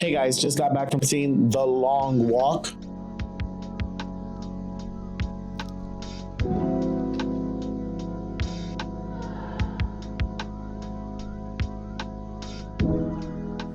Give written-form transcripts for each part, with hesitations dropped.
Hey guys, just got back from seeing The Long Walk.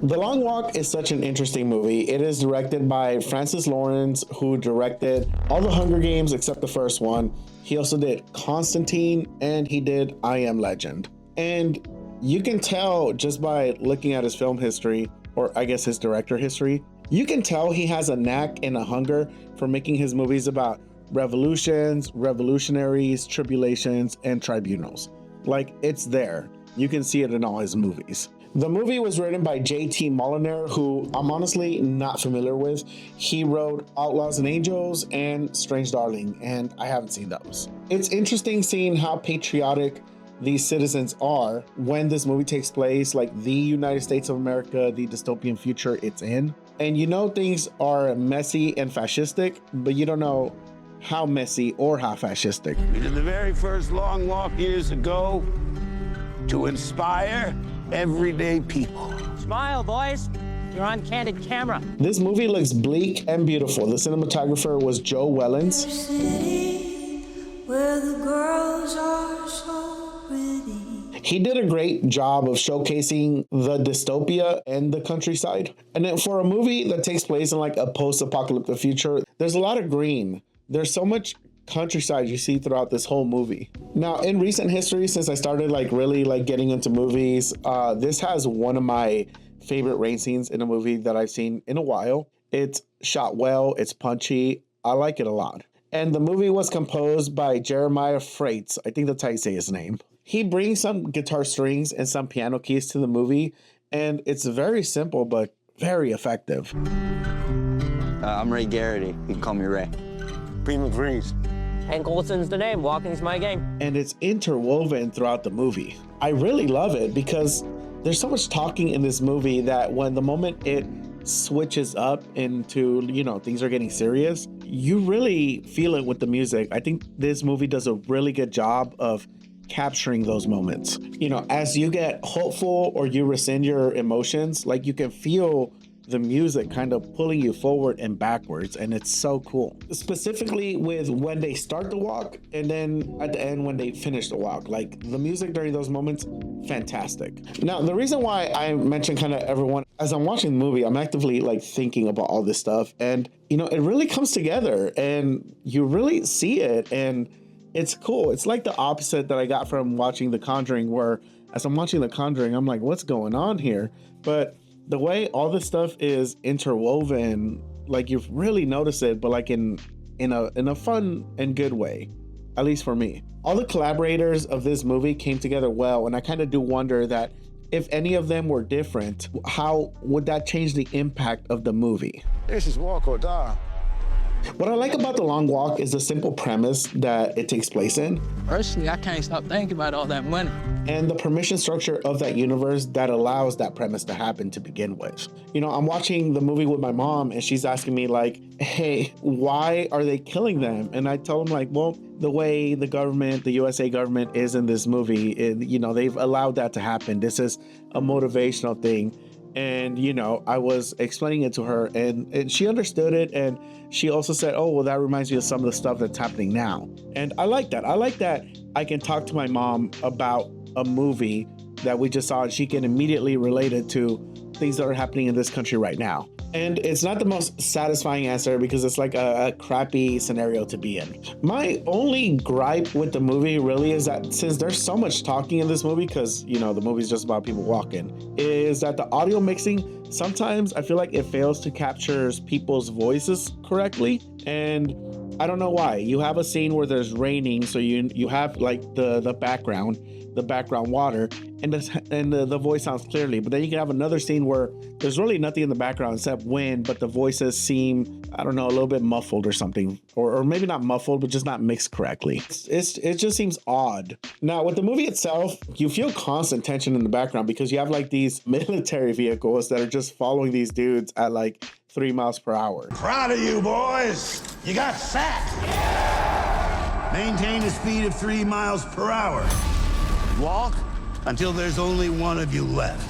The Long Walk is such an interesting movie. It is directed by Francis Lawrence, who directed all the Hunger Games except the first one. He also did Constantine and he did I Am Legend. And you can tell just by looking at his film history, or I guess his director history, you can tell he has a knack and a hunger for making his movies about revolutions, revolutionaries, tribulations, and tribunals. Like, it's there. You can see it in all his movies. The movie was written by J.T. Molyneux, who I'm honestly not familiar with. He wrote Outlaws and Angels and Strange Darling, and I haven't seen those. It's interesting seeing how patriotic these citizens are when this movie takes place, like the United States of America, the dystopian future it's in. And you know things are messy and fascistic, but you don't know how messy or how fascistic. We did the very first long walk years ago to inspire everyday people. Smile, boys. You're on candid camera. This movie looks bleak and beautiful. The cinematographer was Joe Wellens. City where the girls are so pretty. He did a great job of showcasing the dystopia and the countryside. And then for a movie that takes place in like a post-apocalyptic future, there's a lot of green. There's so much countryside you see throughout this whole movie. Now, in recent history, since I started really getting into movies, this has one of my favorite rain scenes in a movie that I've seen in a while. It's shot well, it's punchy. I like it a lot. And the movie was composed by Jeremiah Freites. I think that's how you say his name. He brings some guitar strings and some piano keys to the movie, and it's very simple but very effective. I'm Ray Garrity. You can call me Ray. Prima Freeze. Hank Olson's the name. Walking's my game. And it's interwoven throughout the movie. I really love it because there's so much talking in this movie that when the moment it switches up into, things are getting serious, you really feel it with the music. I think this movie does a really good job of capturing those moments. As you get hopeful or you rescind your emotions, like you can feel the music kind of pulling you forward and backwards, and it's so cool. Specifically with when they start the walk and then at the end when they finish the walk, like the music during those moments, fantastic. Now, the reason why I mentioned kind of everyone, as I'm watching the movie, I'm actively thinking about all this stuff, and it really comes together and you really see it, and it's cool. It's like the opposite that I got from watching The Conjuring, where as I'm watching The Conjuring, I'm like, what's going on here? But the way all this stuff is interwoven, like you really notice it, but in a fun and good way, at least for me. All the collaborators of this movie came together well, and I kind of do wonder that if any of them were different, how would that change the impact of the movie? This is walk or die. What I like about The Long Walk is the simple premise that it takes place in. Personally, I can't stop thinking about all that money. And the permission structure of that universe that allows that premise to happen to begin with. I'm watching the movie with my mom and she's asking me hey, why are they killing them? And I tell them well, the way the government, the USA government is in this movie, they've allowed that to happen. This is a motivational thing. And, I was explaining it to her and she understood it. And she also said, oh, well, that reminds me of some of the stuff that's happening now. And I like that. I like that I can talk to my mom about a movie that we just saw and she can immediately relate it to things that are happening in this country right now. And it's not the most satisfying answer because it's like a crappy scenario to be in. My only gripe with the movie really is that since there's so much talking in this movie, because, the movie's just about people walking, is that the audio mixing, sometimes I feel like it fails to capture people's voices correctly. And I don't know why. You have a scene where there's raining, so you have the background water, and the voice sounds clearly. But then you can have another scene where there's really nothing in the background except wind, but the voices seem, I don't know, a little bit muffled or something, or maybe not muffled, but just not mixed correctly. It just seems odd. Now, with the movie itself, you feel constant tension in the background because you have these military vehicles that are just following these dudes at 3 miles per hour. Proud of you, boys. You got fat. Maintain a speed of 3 miles per hour. Walk until there's only one of you left.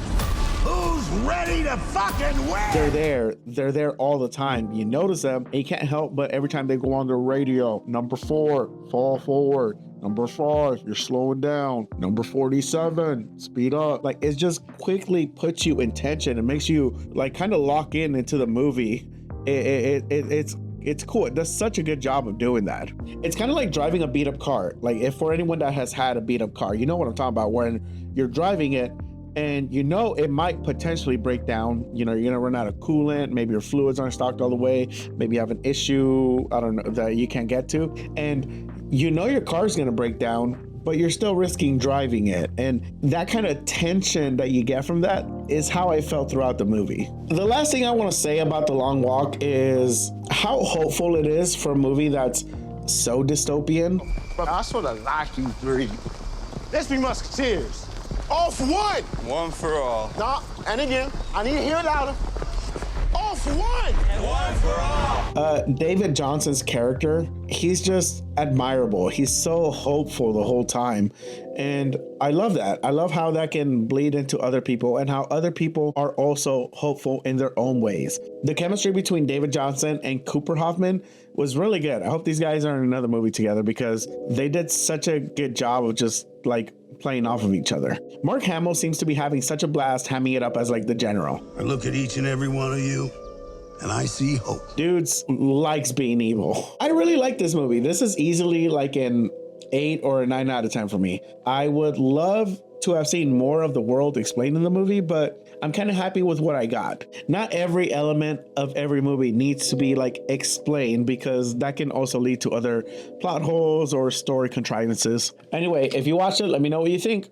Who's ready to fucking win. They're there all the time. You notice them and you can't help but every time they go on the radio, number 4, fall forward. Number 5, you're slowing down. Number 47, speed up. Like, it just quickly puts you in tension and makes you like kind of lock in into the movie. It's cool. It does such a good job of doing that. It's kind of like driving a beat up car. Like, if for anyone that has had a beat up car, you know what I'm talking about, when you're driving it and you know it might potentially break down. You know, you're gonna run out of coolant, maybe your fluids aren't stocked all the way, maybe you have an issue, I don't know, that you can't get to, and you know your car's gonna break down, but you're still risking driving it. And that kind of tension that you get from that is how I felt throughout the movie. The last thing I want to say about The Long Walk is how hopeful it is for a movie that's so dystopian. I sort of like you three. Let's be musketeers. All for one. One for all. Nah, and again, I need to hear it louder. All for one. And one for all. David Johnson's character, he's just admirable. He's so hopeful the whole time. And I love that. I love how that can bleed into other people and how other people are also hopeful in their own ways. The chemistry between David Johnson and Cooper Hoffman was really good. I hope these guys are in another movie together because they did such a good job of just like playing off of each other. Mark Hamill seems to be having such a blast hamming it up as like the general. I look at each and every one of you and I see hope. Dudes likes being evil. I really like this movie. This is easily like an 8 or a 9 out of 10 for me. I would love to have seen more of the world explained in the movie, but I'm kind of happy with what I got. Not every element of every movie needs to be like explained because that can also lead to other plot holes or story contrivances. Anyway, if you watch it, let me know what you think.